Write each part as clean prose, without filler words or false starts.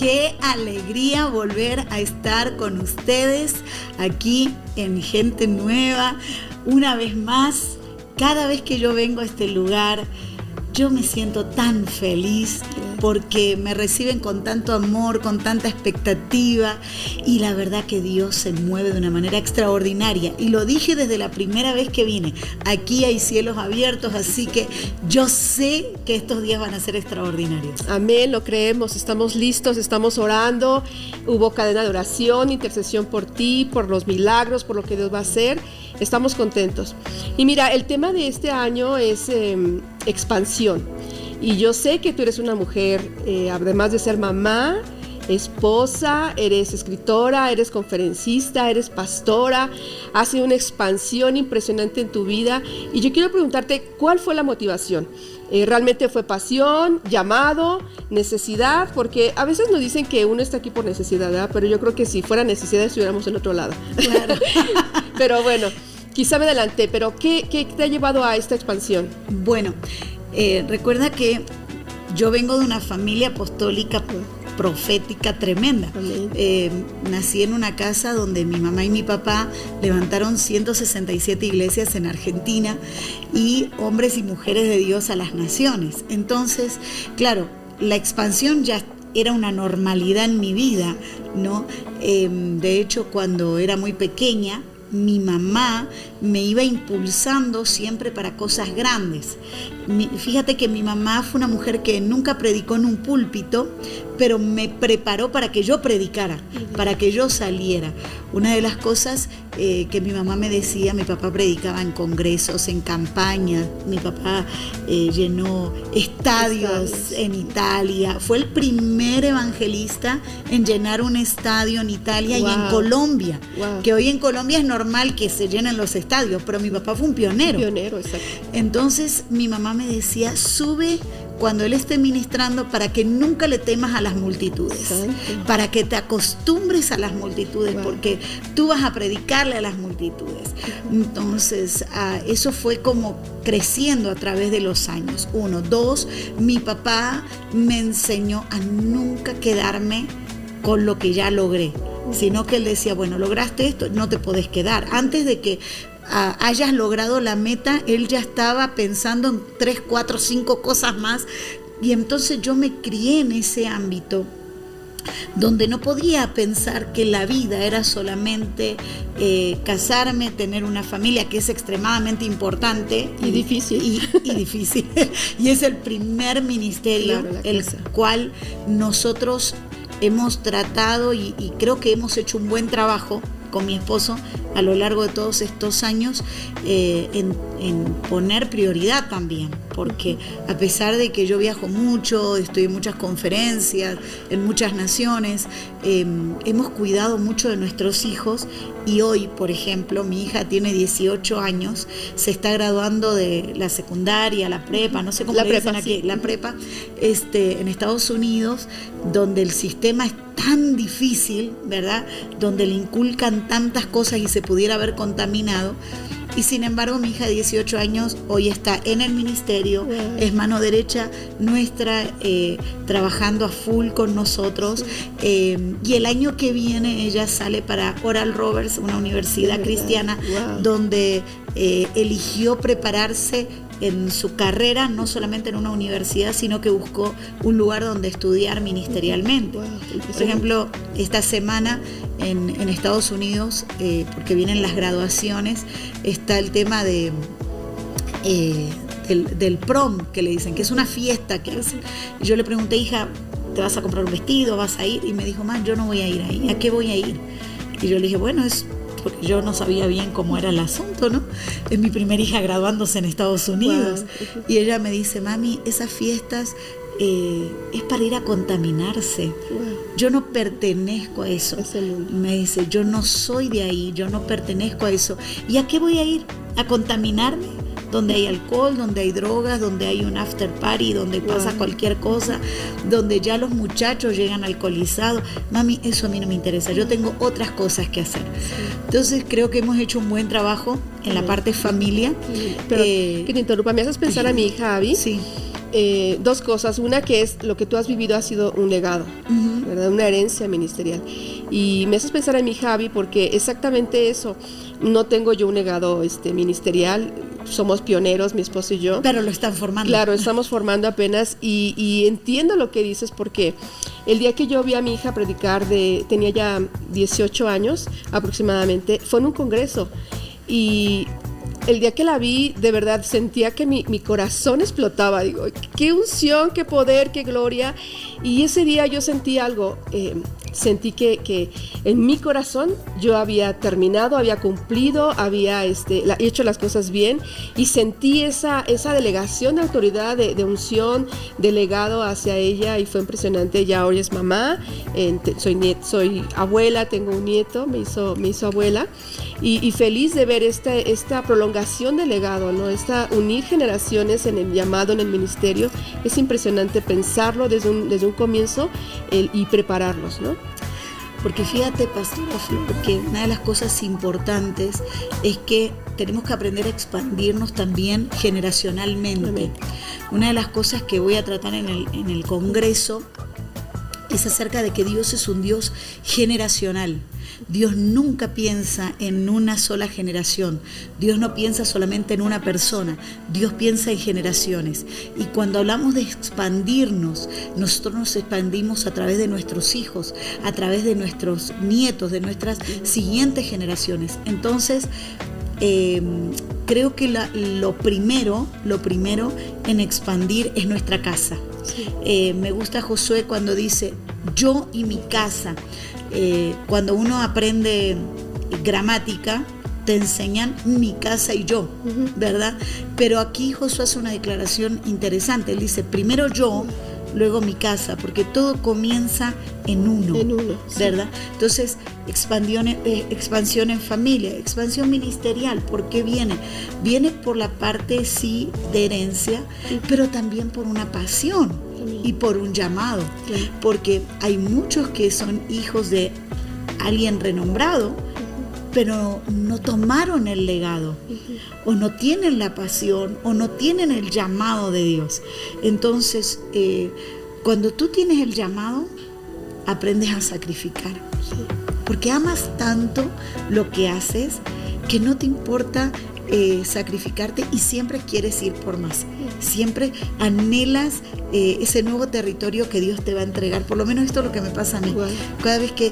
qué alegría volver a estar con ustedes aquí en Gente Nueva. Una vez más, cada vez que yo vengo a este lugar, yo me siento tan feliz porque me reciben con tanto amor, con tanta expectativa, y la verdad que Dios se mueve de una manera extraordinaria. Y lo dije desde la primera vez que vine. Aquí hay cielos abiertos, así que yo sé que estos días van a ser extraordinarios. Amén, lo creemos, estamos listos, estamos orando. Hubo cadena de oración, intercesión por ti, por los milagros, por lo que Dios va a hacer. Estamos contentos. Y mira, el tema de este año es expansión. Y yo sé que tú eres una mujer, además de ser mamá, esposa, eres escritora, eres conferencista, eres pastora, has sido una expansión impresionante en tu vida. Y yo quiero preguntarte, ¿cuál fue la motivación? ¿Realmente fue pasión, llamado, necesidad? Porque a veces nos dicen que uno está aquí por necesidad, ¿verdad? Pero yo creo que si fuera necesidad estuviéramos en otro lado. Claro. Pero bueno, quizá me adelanté, pero ¿qué te ha llevado a esta expansión? Bueno, recuerda que yo vengo de una familia apostólica profética tremenda. Nací en una casa donde mi mamá y mi papá levantaron 167 iglesias en Argentina y hombres y mujeres de Dios a las naciones. Entonces, claro, la expansión ya era una normalidad en mi vida, ¿no? De hecho, cuando era muy pequeña, mi mamá me iba impulsando siempre para cosas grandes. Fíjate que mi mamá fue una mujer que nunca predicó en un púlpito, pero me preparó para que yo predicara, para que yo saliera. Una de las cosas que mi mamá me decía, mi papá predicaba en congresos, en campañas, mi papá llenó estadios en Italia, fue el primer evangelista en llenar un estadio en Italia y en Colombia, que hoy en Colombia es normal que se llenen los estadios, pero mi papá fue un pionero. Exacto. Entonces mi mamá me decía, sube cuando él esté ministrando para que nunca le temas a las multitudes, para que te acostumbres a las multitudes, porque tú vas a predicarle a las multitudes. Entonces eso fue como creciendo a través de los años. 1, 2, mi papá me enseñó a nunca quedarme con lo que ya logré, sino que él decía, bueno, lograste esto, no te podés quedar. Antes de que hayas logrado la meta, él ya estaba pensando en 3, 4, 5 cosas más, y entonces yo me crié en ese ámbito donde no podía pensar que la vida era solamente casarme, tener una familia, que es extremadamente importante y difícil y difícil. Y es el primer ministerio, el cual nosotros hemos tratado y creo que hemos hecho un buen trabajo con mi esposo a lo largo de todos estos años en poner prioridad también, porque a pesar de que yo viajo mucho, estoy en muchas conferencias, en muchas naciones, hemos cuidado mucho de nuestros hijos. Y hoy, por ejemplo, mi hija tiene 18 años, se está graduando de la secundaria, la prepa, no sé cómo le dicen aquí, la prepa, en Estados Unidos, donde el sistema es tan difícil, ¿verdad? Donde le inculcan tantas cosas y se pudiera haber contaminado. Y sin embargo, mi hija de 18 años hoy está en el ministerio, es mano derecha nuestra, trabajando a full con nosotros. Y el año que viene ella sale para Oral Roberts, una universidad cristiana, donde eligió prepararse en su carrera, no solamente en una universidad, sino que buscó un lugar donde estudiar ministerialmente. Por ejemplo, esta semana en Estados Unidos, porque vienen las graduaciones, está el tema del prom, que le dicen, que es una fiesta que hacen. Y yo le pregunté, hija, ¿te vas a comprar un vestido? ¿Vas a ir? Y me dijo, yo no voy a ir ahí. ¿A qué voy a ir? Y yo le dije, bueno, es porque yo no sabía bien cómo era el asunto, ¿no? Es mi primera hija graduándose en Estados Unidos. Y ella me dice, mami, esas fiestas es para ir a contaminarse. Yo no pertenezco a eso. Me dice, yo no soy de ahí, yo no pertenezco a eso. ¿Y a qué voy a ir? ¿A contaminarme? Donde hay alcohol, donde hay drogas, donde hay un after party, donde pasa cualquier cosa, donde ya los muchachos llegan alcoholizados. Mami, eso a mí no me interesa, yo tengo otras cosas que hacer. Entonces creo que hemos hecho un buen trabajo en la parte familia. Pero que te interrumpa, me haces pensar a mi hija Abby. Sí. dos cosas. Una, que es lo que tú has vivido ha sido un legado, ¿verdad? Una herencia ministerial. Y me haces pensar en mi Javi, porque exactamente eso. No tengo yo un legado ministerial. Somos pioneros, mi esposo y yo. Pero lo están formando. Claro, estamos formando apenas, y entiendo lo que dices, porque el día que yo vi a mi hija predicar, tenía ya 18 años aproximadamente, fue en un congreso, y el día que la vi, de verdad sentía que mi corazón explotaba. Digo, qué unción, qué poder, qué gloria. Y ese día yo sentí algo, sentí que en mi corazón yo había terminado, había cumplido, había hecho las cosas bien, y sentí esa delegación de autoridad, de unción, de legado hacia ella, y fue impresionante. Ella ahora es mamá, soy abuela, tengo un nieto, me hizo abuela, y feliz de ver esta prolongación del legado, ¿no? Unir generaciones en el llamado, en el ministerio. Es impresionante pensarlo desde un comienzo y prepararlos, ¿no? Porque fíjate, Pastora Flor, que una de las cosas importantes es que tenemos que aprender a expandirnos también generacionalmente. Amén. Una de las cosas que voy a tratar en el Congreso es acerca de que Dios es un Dios generacional. Dios nunca piensa en una sola generación. Dios no piensa solamente en una persona. Dios piensa en generaciones. Y cuando hablamos de expandirnos, nosotros nos expandimos a través de nuestros hijos, a través de nuestros nietos, de nuestras siguientes generaciones. Entonces, creo que lo primero en expandir es nuestra casa. Sí. Me gusta Josué cuando dice, yo y mi casa. Cuando uno aprende gramática, te enseñan mi casa y yo, ¿verdad? Pero aquí Josué hace una declaración interesante. Él dice, primero yo, luego mi casa, porque todo comienza en uno, ¿verdad? Sí. Entonces, expansión en familia, expansión ministerial. ¿Por qué viene? Viene por la parte, sí, de herencia, pero también por una pasión y por un llamado, porque hay muchos que son hijos de alguien renombrado, pero no tomaron el legado, o no tienen la pasión, o no tienen el llamado de Dios. Entonces, cuando tú tienes el llamado, aprendes a sacrificar, porque amas tanto lo que haces que no te importa sacrificarte, y siempre quieres ir por más. Siempre anhelas ese nuevo territorio que Dios te va a entregar. Por lo menos esto es lo que me pasa a mí. Wow. Cada vez que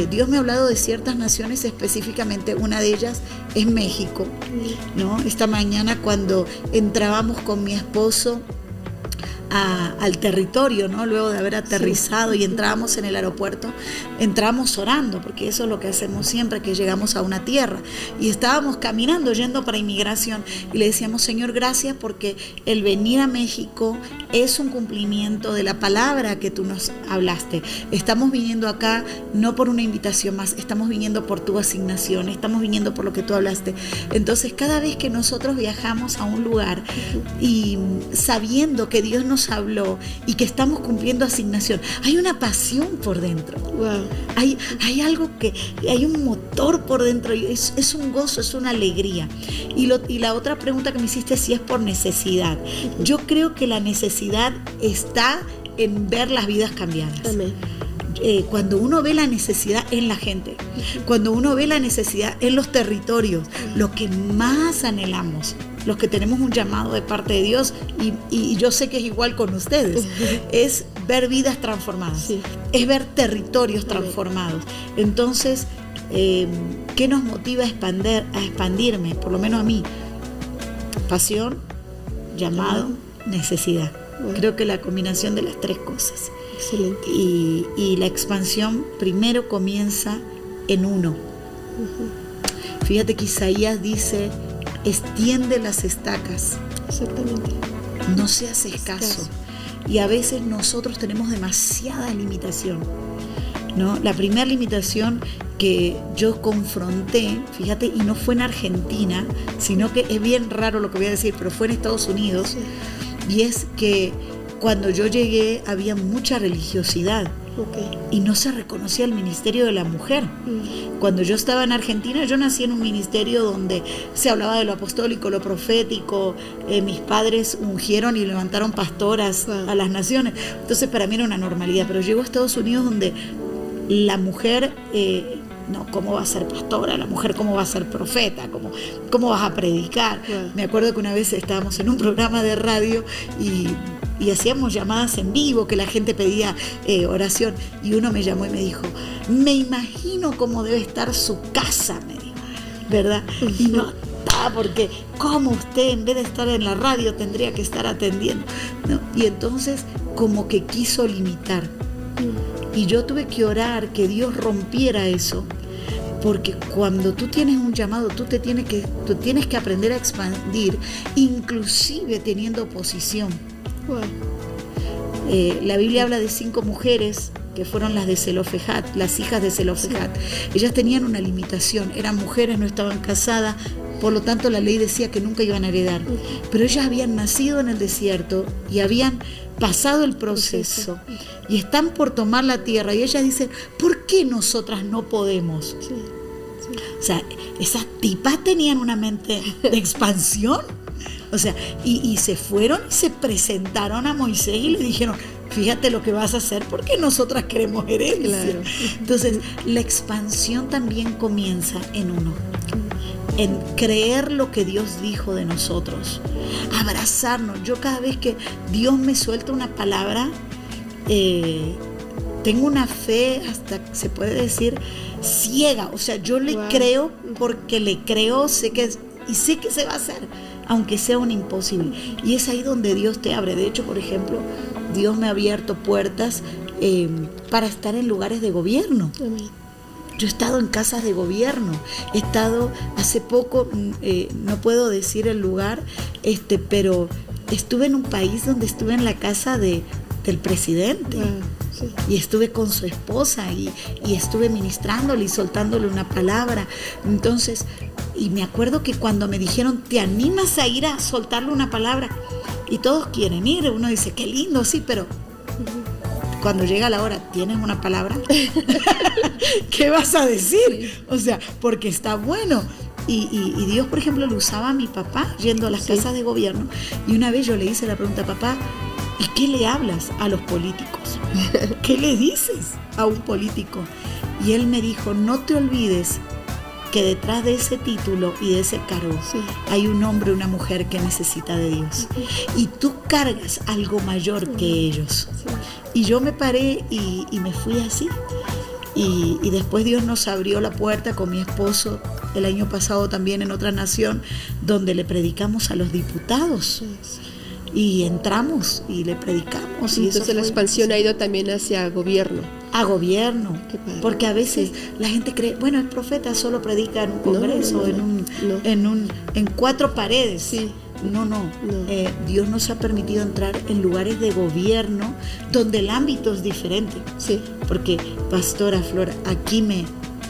Dios me ha hablado de ciertas naciones, específicamente una de ellas es México, ¿no? Esta mañana cuando entrábamos con mi esposo al territorio, ¿no? Luego de haber aterrizado, y entrábamos en el aeropuerto, entramos orando, porque eso es lo que hacemos siempre que llegamos a una tierra, y estábamos caminando yendo para inmigración, y le decíamos, Señor, gracias, porque el venir a México es un cumplimiento de la palabra que tú nos hablaste. Estamos viniendo acá no por una invitación más, estamos viniendo por tu asignación, estamos viniendo por lo que tú hablaste. Entonces, cada vez que nosotros viajamos a un lugar y sabiendo que Dios nos habló y que estamos cumpliendo asignación, hay una pasión por dentro. Wow. Hay algo hay un motor por dentro, es un gozo, es una alegría. Y la otra pregunta que me hiciste, si es por necesidad. Yo creo que la necesidad está en ver las vidas cambiadas. Amén. Cuando uno ve la necesidad en la gente, cuando uno ve la necesidad en los territorios, lo que más anhelamos, los que tenemos un llamado de parte de Dios, y yo sé que es igual con ustedes, es ver vidas transformadas, es ver territorios transformados. Entonces, ¿qué nos motiva a expandirme? Por lo menos a mí, pasión, llamado, necesidad. Creo que la combinación de las tres cosas. Excelente. Y la expansión primero comienza en uno. Fíjate que Isaías dice, extiende las estacas. Exactamente. No seas escaso. Y a veces nosotros tenemos demasiada limitación, ¿no? La primera limitación que yo confronté, fíjate, y no fue en Argentina, sino que es bien raro lo que voy a decir, pero fue en Estados Unidos, y es que cuando yo llegué había mucha religiosidad, y no se reconocía el ministerio de la mujer. Cuando yo estaba en Argentina, yo nací en un ministerio donde se hablaba de lo apostólico, lo profético. Mis padres ungieron y levantaron pastoras a las naciones. Entonces para mí era una normalidad. Pero llego a Estados Unidos donde la mujer... no, ¿cómo va a ser pastora? La mujer, ¿cómo va a ser profeta? ¿Cómo vas a predicar? Me acuerdo que una vez estábamos en un programa de radio y hacíamos llamadas en vivo, que la gente pedía oración, y uno me llamó y me dijo, me imagino cómo debe estar su casa, me dijo, ¿verdad? Y no está, porque ¿cómo usted en vez de estar en la radio tendría que estar atendiendo? ¿No? Y entonces como que quiso limitar. Y yo tuve que orar que Dios rompiera eso, porque cuando tú tienes un llamado, tú tienes que aprender a expandir, inclusive teniendo oposición. La Biblia habla de 5 mujeres que fueron las de Zelofejat, las hijas de Zelofejat. Ellas tenían una limitación, eran mujeres, no estaban casadas, por lo tanto la ley decía que nunca iban a heredar. Pero ellas habían nacido en el desierto y habían pasado el proceso y están por tomar la tierra, y ellas dicen, ¿por qué nosotras no podemos? O sea, esas tipas tenían una mente de expansión. O sea, y se fueron y se presentaron a Moisés y le dijeron, fíjate lo que vas a hacer porque nosotras queremos herencia. Claro. Entonces, la expansión también comienza en uno, en creer lo que Dios dijo de nosotros, abrazarnos. Yo cada vez que Dios me suelta una palabra, tengo una fe, hasta se puede decir, ciega. O sea, yo le creo porque le creo, sé que se va a hacer, aunque sea un imposible. Y es ahí donde Dios te abre. De hecho, por ejemplo, Dios me ha abierto puertas para estar en lugares de gobierno. Amén. Yo he estado en casas de gobierno, he estado hace poco, no puedo decir el lugar, pero estuve en un país donde estuve en la casa del presidente. Y estuve con su esposa y estuve ministrándole y soltándole una palabra. Entonces, y me acuerdo que cuando me dijeron, ¿te animas a ir a soltarle una palabra? Y todos quieren ir, uno dice, qué lindo, sí, pero cuando llega la hora, ¿tienes una palabra? ¿Qué vas a decir? O sea, porque está bueno. Y Dios, por ejemplo, lo usaba a mi papá yendo a las casas de gobierno. Y una vez yo le hice la pregunta, papá, ¿y qué le hablas a los políticos? ¿Qué le dices a un político? Y él me dijo, no te olvides que detrás de ese título y de ese cargo hay un hombre, una mujer que necesita de Dios. Y tú cargas algo mayor que ellos. Y yo me paré y me fui así. Y después Dios nos abrió la puerta con mi esposo el año pasado también en otra nación, donde le predicamos a los diputados. Y entramos y le predicamos. Y entonces la expansión ha ido también hacia gobierno. A gobierno, porque a veces la gente cree, bueno, el profeta solo predica en un congreso, en 4 paredes. Sí. No. Dios nos ha permitido entrar en lugares de gobierno donde el ámbito es diferente. Sí. Porque, Pastora Flor, aquí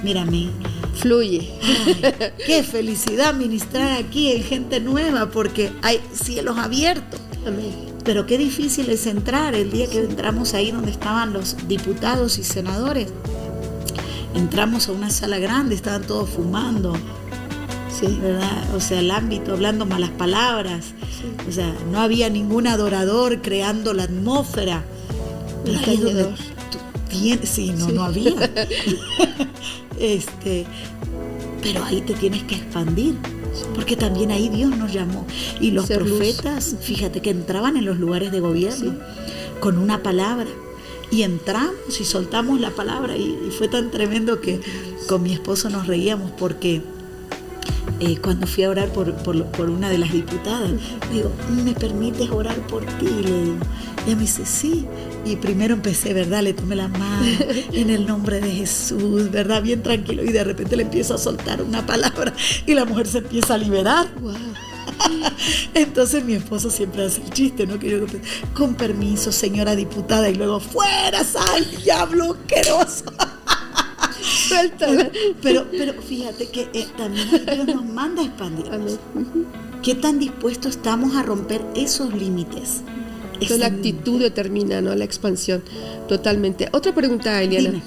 mírame, fluye. Ay, qué felicidad ministrar aquí en gente nueva, porque hay cielos abiertos. Amén. Pero qué difícil es entrar. El día que entramos ahí donde estaban los diputados y senadores, entramos a una sala grande, estaban todos fumando. ¿Verdad? O sea, el ámbito, hablando malas palabras. O sea, no había ningún adorador creando la atmósfera. Pero ahí donde no había. Pero ahí te tienes que expandir, porque también ahí Dios nos llamó. Y los profetas, fíjate que entraban en los lugares de gobierno con una palabra. Y entramos y soltamos la palabra. Y fue tan tremendo que con mi esposo nos reíamos, porque cuando fui a orar por una de las diputadas, digo, ¿me permites orar por ti? Y le digo, ella me dice, sí. Y primero empecé, ¿verdad? Le tomé la mano en el nombre de Jesús, ¿verdad? Bien tranquilo. Y de repente le empiezo a soltar una palabra y la mujer se empieza a liberar. Wow. Entonces mi esposo siempre hace el chiste, ¿no? Que yo, con permiso, señora diputada, y luego, fuera, sal, diablo asqueroso. Suéltala. Pero fíjate que también Dios nos manda a expandir. ¿Qué tan dispuestos estamos a romper esos límites Entonces la actitud determina, ¿no?, la expansión, totalmente. Otra pregunta, Eliana. Dime.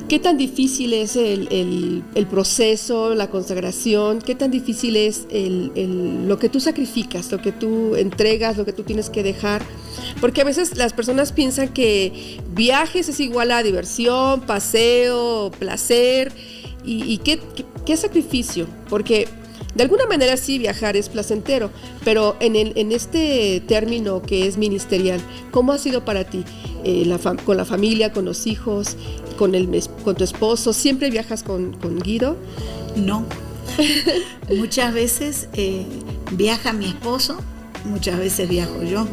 ¿Qué tan difícil es el proceso, la consagración? ¿Qué tan difícil es lo que tú sacrificas, lo que tú entregas, lo que tú tienes que dejar? Porque a veces las personas piensan que viajes es igual a diversión, paseo, placer. ¿Y qué sacrificio? Porque de alguna manera sí, viajar es placentero, pero en este término que es ministerial, ¿cómo ha sido para ti? Con la familia, con los hijos, con tu esposo. ¿Siempre viajas con Guido? No. Muchas veces viaja mi esposo, muchas veces viajo yo.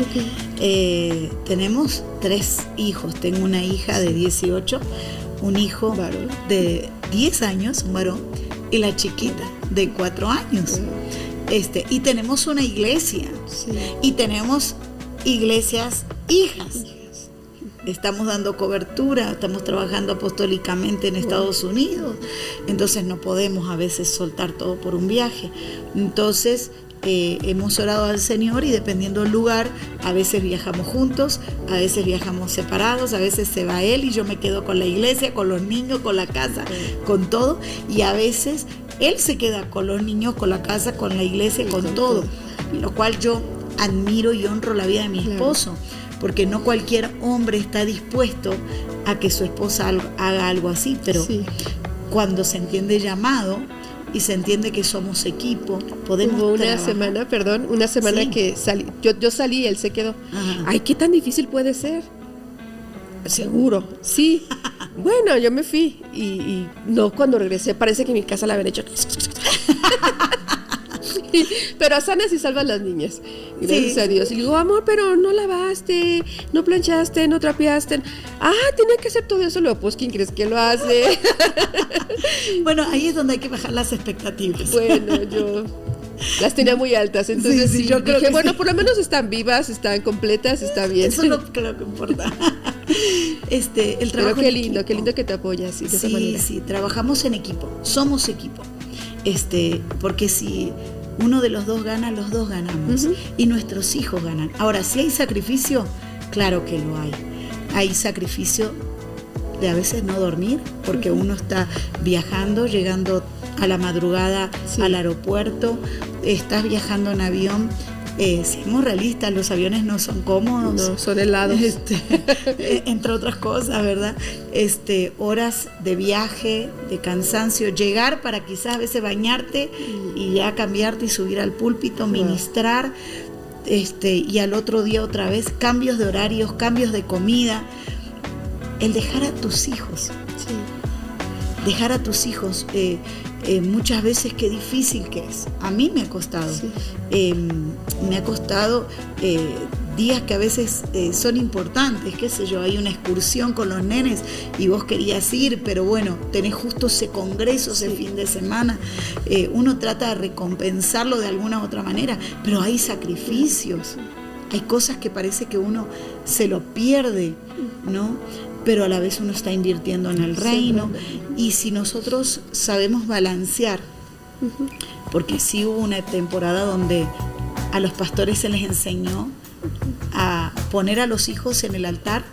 Okay. Tenemos 3 hijos. Tengo una hija de 18, un hijo varón de 10 años, un varón, y la chiquita de 4 años. Y tenemos una iglesia. Sí. Y tenemos iglesias hijas. Estamos dando cobertura, estamos trabajando apostólicamente en Estados Unidos, entonces no podemos a veces soltar todo por un viaje. Entonces hemos orado al Señor y dependiendo del lugar, a veces viajamos juntos, a veces viajamos separados, a veces se va él y yo me quedo con la iglesia, con los niños, con la casa, con todo, y a veces él se queda con los niños, con la casa, con la iglesia, con todo, lo cual yo admiro y honro la vida de mi esposo. Porque no cualquier hombre está dispuesto a que su esposa haga algo así, pero cuando se entiende llamado y se entiende que somos equipo, podemos Hubo una trabajar. semana que salí, yo salí, él se quedó. Ajá. Ay, ¿qué tan difícil puede ser? Seguro, sí. Bueno, yo me fui y no, cuando regresé parece que mi casa la habían hecho. Pero a sanas y salvas las niñas, gracias a Dios. Y digo, amor, pero no lavaste, no planchaste, no trapeaste. Tenía que hacer todo eso. Luego, pues, ¿quién crees que lo hace? Bueno, ahí es donde hay que bajar las expectativas. Bueno, yo las tenía muy altas, entonces yo creo que bueno, por lo menos están vivas, están completas, está bien. Eso es lo que importa. El trabajo. Pero qué lindo que te apoyas de esa manera. Sí, trabajamos en equipo, somos equipo. Porque si uno de los dos gana, los dos ganamos. Y nuestros hijos ganan. Ahora, si hay sacrificio, claro que lo hay. Hay sacrificio de a veces no dormir, porque uno está viajando, llegando a la madrugada al aeropuerto, estás viajando en avión. Seamos realistas, los aviones no son cómodos. No, son helados. Entre otras cosas, ¿verdad? Horas de viaje, de cansancio, llegar para quizás a veces bañarte y ya cambiarte y subir al púlpito, ministrar, y al otro día otra vez, cambios de horarios, cambios de comida. El dejar a tus hijos. Sí. Dejar a tus hijos. Muchas veces qué difícil que es. A mí me ha costado. Sí. Me ha costado días que a veces son importantes, qué sé yo, hay una excursión con los nenes y vos querías ir, pero bueno, tenés justo ese congreso ese fin de semana. Uno trata de recompensarlo de alguna u otra manera, pero hay sacrificios. Hay cosas que parece que uno se lo pierde, ¿no? Pero a la vez uno está invirtiendo en el reino. Y si nosotros sabemos balancear, porque sí hubo una temporada donde a los pastores se les enseñó a poner a los hijos en el altar,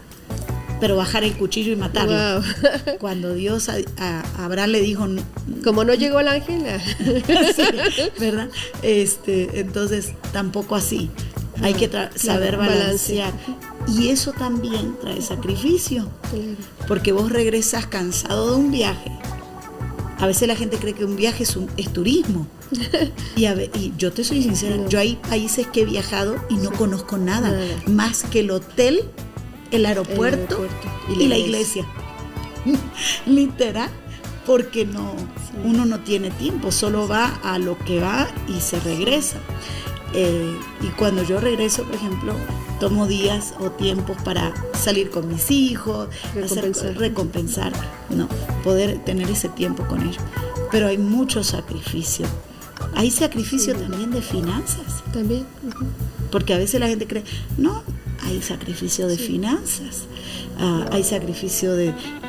pero bajar el cuchillo y matarlo. Wow. Cuando Dios a Abraham le dijo... Como no llegó el ángel. Sí, ¿verdad? Entonces, tampoco así. Hay que saber balancear. Y eso también trae sacrificio. Porque vos regresas cansado de un viaje. A veces la gente cree que un viaje es turismo. Y yo te soy sincera, yo hay países que he viajado y no conozco nada. Más que el hotel, el aeropuerto y la iglesia. Literal. Porque uno no tiene tiempo, solo va a lo que va y se regresa. Y cuando yo regreso, por ejemplo, tomo días o tiempos para salir con mis hijos, recompensar, poder tener ese tiempo con ellos. Pero hay mucho sacrificio. Hay sacrificio también de finanzas. También. Porque a veces la gente cree, no, hay sacrificio de finanzas. Hay sacrificio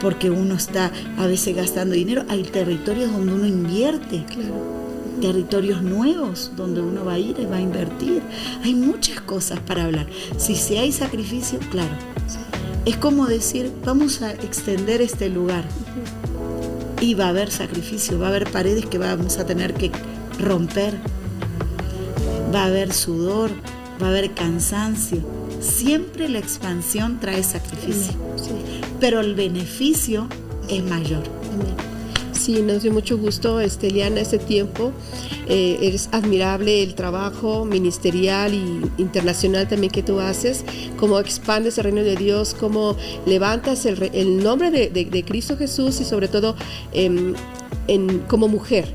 porque uno está a veces gastando dinero. Hay territorios donde uno invierte. Claro. territorios nuevos donde uno va a ir y va a invertir. Hay muchas cosas para hablar. Si hay sacrificio, claro. Es como decir, vamos a extender este lugar. Y va a haber sacrificio, va a haber paredes que vamos a tener que romper. Va a haber sudor, va a haber cansancio. Siempre la expansión trae sacrificio. Sí. Pero el beneficio es mayor. Sí, nos dio mucho gusto, Eliana, este tiempo. Es admirable el trabajo ministerial y internacional también que tú haces, cómo expandes el reino de Dios, cómo levantas el nombre de Cristo Jesús y sobre todo como mujer,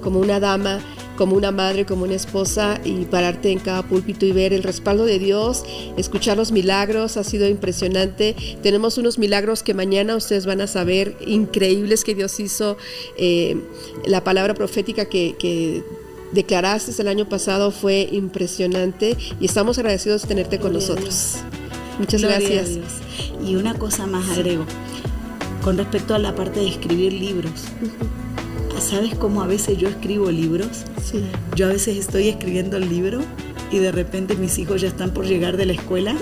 como una dama, como una madre, como una esposa, y pararte en cada púlpito y ver el respaldo de Dios, escuchar los milagros. Ha sido impresionante. Tenemos unos milagros que mañana ustedes van a saber, increíbles, que Dios hizo. La palabra profética que declaraste el año pasado fue impresionante y estamos agradecidos de tenerte con nosotros. Muchas gracias. Y una cosa más agrego, con respecto a la parte de escribir libros. ¿Sabes cómo a veces yo escribo libros? Sí. Yo a veces estoy escribiendo el libro y de repente mis hijos ya están por llegar de la escuela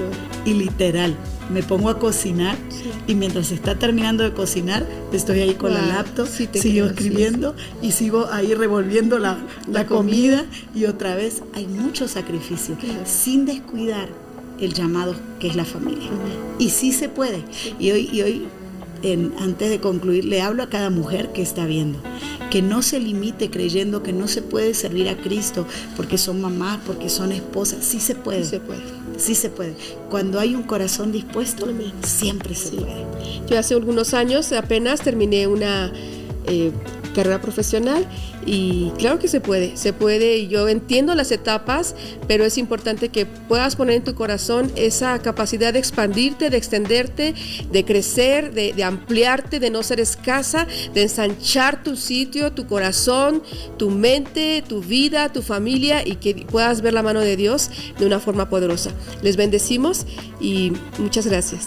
y literal, me pongo a cocinar y mientras está terminando de cocinar, estoy ahí con la laptop, sigo escribiendo y sigo ahí revolviendo la comida y otra vez hay mucho sacrificio, sin descuidar el llamado que es la familia. Y sí se puede. Y hoy antes de concluir, le hablo a cada mujer que está viendo, que no se limite creyendo que no se puede servir a Cristo porque son mamás, porque son esposas. Sí se puede. Sí se puede. Cuando hay un corazón dispuesto, siempre se puede. Yo hace algunos años apenas terminé una carrera profesional y claro que se puede, y yo entiendo las etapas, pero es importante que puedas poner en tu corazón esa capacidad de expandirte, de extenderte, de crecer, de ampliarte, de no ser escasa, de ensanchar tu sitio, tu corazón, tu mente, tu vida, tu familia, y que puedas ver la mano de Dios de una forma poderosa. Les bendecimos y muchas gracias.